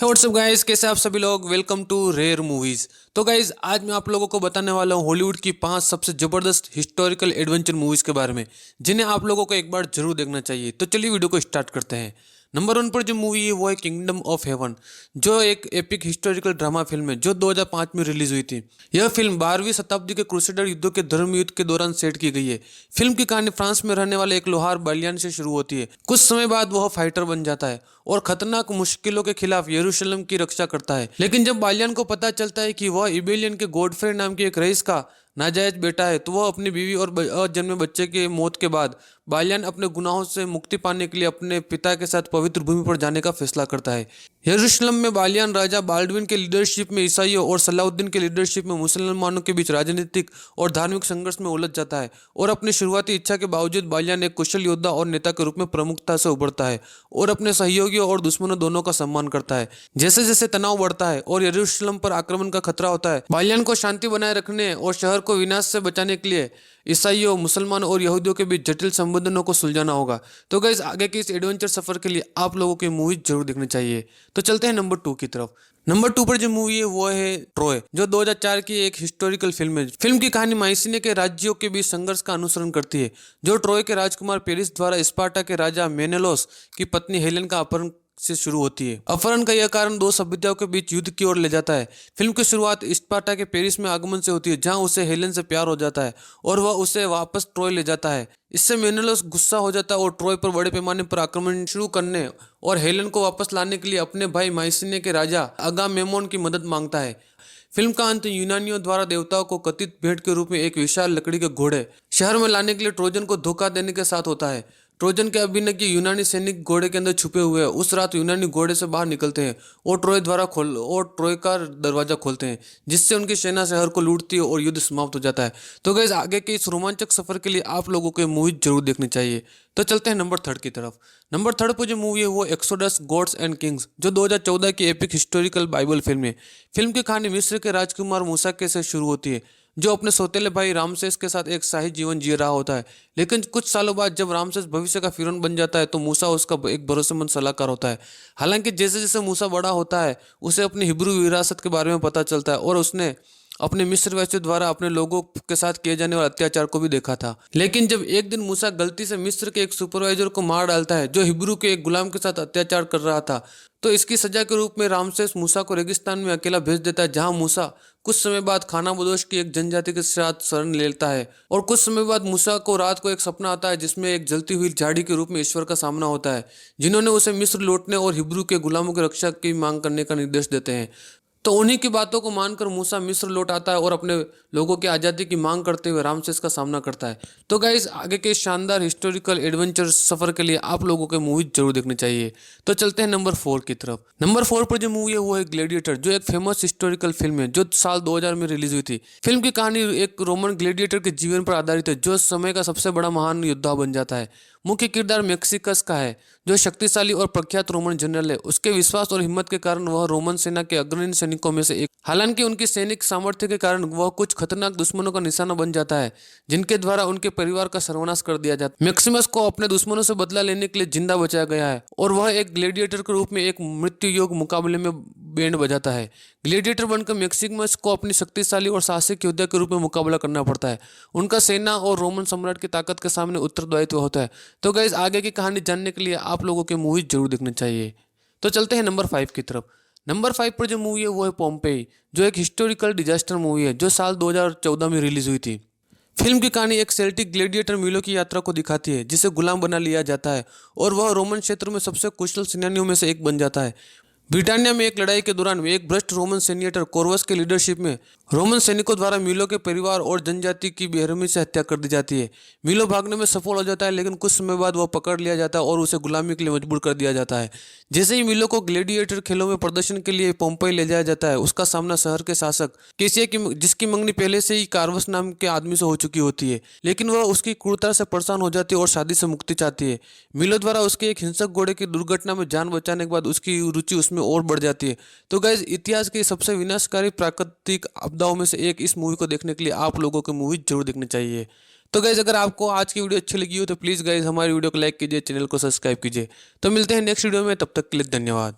WhatsApp guys, कैसे आप सभी लोग। Welcome to rare movies. तो गाइस, आज मैं आप लोगों को बताने वाला हूँ हॉलीवुड की 5 सबसे जबरदस्त हिस्टोरिकल एडवेंचर मूवीज के बारे में, जिन्हें आप लोगों को एक बार जरूर देखना चाहिए। तो चलिए वीडियो को स्टार्ट करते हैं। नंबर 1 पर जो मूवी है वो है किंगडम ऑफ हेवन, जो एक एपिक हिस्टोरिकल ड्रामा फिल्म है जो 2005 में रिलीज हुई थी। यह फिल्म 12वीं शताब्दी के क्रूसेडर युद्धों के धर्म युद्ध के दौरान सेट की गई है। फिल्म की कहानी फ्रांस में रहने वाले एक लोहार बालियान से शुरू होती है। कुछ समय बाद वह फाइटर बन जाता है और खतरनाक मुश्किलों के खिलाफ यरूशलेम की रक्षा करता है। लेकिन जब बालियान को पता चलता है कि वह इबेलियन के गॉडफ्रे नाम के एक रईस का नाजायज बेटा है, तो वह अपनी बीवी और अजन्मे बच्चे के मौत के बाद बालियान अपने गुनाहों से मुक्ति पाने के लिए अपने पिता के साथ पवित्र भूमि पर जाने का फैसला करता है। यरूशलेम में बालियान राजा बाल्डविन के लीडरशिप में ईसाइयों और सलाउद्दीन के लीडरशिप में मुसलमानों के बीच राजनीतिक और धार्मिक संघर्ष में उलझ जाता है, और अपनी शुरुआती इच्छा के बावजूद बालियान एक कुशल योद्धा और नेता के रूप में प्रमुखता से उभरता है और अपने सहयोगियों और दुश्मनों दोनों का सम्मान करता है। जैसे जैसे तनाव बढ़ता है और यरूशलेम पर आक्रमण का खतरा होता है, बालियान को शांति बनाए रखने और शहर को विनाश से बचाने के लिए ईसाइयों, मुसलमानों और यहूदियों के बीच जटिल संबंधों को सुलझाना होगा। तो गाइस, आगे के इस एडवेंचर सफर के लिए आप लोगों की मूवी जरूर देखनी चाहिए। तो चलते हैं नंबर 2 की तरफ। नंबर 2 पर जो मूवी है वो है ट्रोय, जो 2004 की एक हिस्टोरिकल फिल्म है। फिल्म की कहानी माइसिने के राज्यों के बीच संघर्ष का अनुसरण करती है, जो ट्रोय के राजकुमार पेरिस द्वारा स्पार्टा के राजा मेनेलोस की पत्नी हेलेन का अपहरण से शुरू होती है। अपहरण का यह कारण दो सभ्यताओं के बीच युद्ध की ओर ले जाता है। फिल्म की शुरुआत स्पार्टा के पेरिस में आगमन से होती है, जहां उसे हेलेन से प्यार हो जाता है और वह उसे वापस ट्रोय ले जाता है। इससे मेनेलोस गुस्सा हो जाता है और ट्रोय पर बड़े पैमाने पर आक्रमण शुरू करने और हेलेन को वापस लाने के लिए अपने भाई माइसिने के राजा अगामेम्नोन की मदद मांगता है। फिल्म का अंत यूनानियों द्वारा देवताओं को कथित भेंट के रूप में एक विशाल लकड़ी के घोड़े शहर में लाने के लिए ट्रोजन को धोखा देने के साथ होता है। ट्रोजन के अभिनय यूनानी सैनिक घोड़े के अंदर छुपे हुए हैं। उस रात यूनानी घोड़े से बाहर निकलते हैं और ट्रोय का दरवाजा खोलते हैं, जिससे उनकी सेना शहर को लूटती है और युद्ध समाप्त हो जाता है। तो गाइस, आगे के इस रोमांचक सफर के लिए आप लोगों को मूवी जरूर देखनी चाहिए। तो चलते हैं नंबर 3 की तरफ। नंबर 3 पर जो मूवी है वो एक्सोडस गॉड्स एंड किंग्स, जो 2014 की एपिक हिस्टोरिकल बाइबल फिल्म है। फिल्म की कहानी मिस्र के राजकुमार मूसा के से शुरू होती है, जो अपने सौतेले भाई रामसेस के साथ एक शाही जीवन जी रहा होता है। लेकिन कुछ सालों बाद जब रामसेस भविष्य का फिरौन बन जाता है, तो मूसा उसका एक भरोसेमंद सलाहकार होता है। हालांकि जैसे जैसे मूसा बड़ा होता है, उसे अपनी हिब्रू विरासत के बारे में पता चलता है और उसने अपने मिस्रवासियों द्वारा अपने लोगों के साथ किए जाने वाले अत्याचार को भी देखा था। लेकिन जब एक दिन मूसा गलती से मिस्र के एक सुपरवाइजर को मार डालता है, जो हिब्रू के एक गुलाम के साथ अत्याचार कर रहा था, तो इसकी सजा के रूप में रामसेस मूसा को रेगिस्तान में अकेला भेज देता है, जहां मूसा कुछ समय बाद खानाबदोश की एक जनजाति के साथ शरण लेता है। और कुछ समय बाद मूसा को रात को एक सपना आता है, जिसमें एक जलती हुई झाड़ी के रूप में ईश्वर का सामना होता है, जिन्होंने उसे मिस्र लौटने और हिब्रू के गुलामों की रक्षा की मांग करने का निर्देश देते हैं। तो उन्हीं की बातों को मानकर मूसा मिस्र लौट आता है और अपने लोगों की आज़ादी की मांग करते हुए रामसेस का सामना करता है। तो गाइस, आगे के शानदार हिस्टोरिकल एडवेंचर सफर के लिए आप लोगों को मूवी जरूर देखनी चाहिए। तो चलते हैं नंबर 4 की तरफ। नंबर 4 पर जो मूवी है वो है ग्लेडिएटर, जो एक फेमस हिस्टोरिकल फिल्म है, जो साल 2000 में रिलीज हुई थी। फिल्म की कहानी एक रोमन ग्लेडिएटर के जीवन पर आधारित है, जो समय का सबसे बड़ा महान योद्धा बन जाता है। मुख्य किरदार मैक्सिकस का है, जो शक्तिशाली और प्रख्यात रोमन जनरल है। उसके विश्वास और हिम्मत के कारण वह रोमन सेना के अग्रणी सैनिकों में से एक। हालांकि उनकी सैनिक सामर्थ्य के कारण वह कुछ खतरनाक दुश्मनों का निशाना बन जाता है, जिनके द्वारा उनके परिवार का सर्वनाश कर दिया जाता है। मैक्सिमस को अपने दुश्मनों से बदला लेने के लिए जिंदा बचाया गया है और वह एक ग्लेडिएटर के रूप में एक मृत्यु योग मुकाबले में बैंड बजाता है। ग्लेडिएटर बनकर मैक्सिमस को अपनी शक्तिशाली और साहसिक योद्धा के रूप में मुकाबला करना पड़ता है। उनका सेना और रोमन सम्राट की ताकत के सामने उत्तरदायित्व होता है। तो गाइस, आगे की कहानी जानने के लिए आप लोगों की मूवी जरूर देखनी चाहिए। तो चलते हैं नंबर 5 की तरफ। नंबर 5 पर जो मूवी है वो है पोम्पेई, जो एक हिस्टोरिकल डिजास्टर मूवी है, जो साल 2014 में रिलीज हुई थी। फिल्म की कहानी एक सेल्टिक ग्लेडिएटर मीलो की यात्रा को दिखाती है, जिसे गुलाम बना लिया जाता है और वह रोमन क्षेत्र में सबसे कुशल सेनानियों में से एक बन जाता है। ब्रिटानिया में एक लड़ाई के दौरान एक भ्रष्ट रोमन सेनेटर कोरवस के लीडरशिप में रोमन सैनिकों द्वारा मीलो के परिवार और जनजाति की बेरहमी से हत्या कर दी जाती है। मीलो भागने में सफल हो जाता है, लेकिन कुछ समय बाद वह पकड़ लिया जाता है और उसे गुलामी के लिए मजबूर कर दिया जाता है। जैसे ही मीलो को ग्लेडिएटर खेलों में प्रदर्शन के लिए पोम्पेई ले जाया जाता है, उसका सामना शहर के शासक केसिया की, जिसकी मंगनी पहले से ही कार्वस नाम के आदमी से हो चुकी होती है। लेकिन वह उसकी क्रूरता से परेशान हो जाती है और शादी से मुक्ति चाहती है। मीलो द्वारा उसके एक हिंसक घोड़े की दुर्घटना में जान बचाने के बाद उसकी रुचि उसमें और बढ़ जाती है। तो गाइस, इतिहास की सबसे विनाशकारी प्राकृतिक आपदाओं में से एक इस मूवी को देखने के लिए आप लोगों को मूवी जरूर देखनी चाहिए। तो गाइस, अगर आपको आज की वीडियो अच्छी लगी हो तो प्लीज़ गाइस हमारी वीडियो को लाइक कीजिए, चैनल को सब्सक्राइब कीजिए। तो मिलते हैं नेक्स्ट वीडियो में, तब तक के लिए धन्यवाद।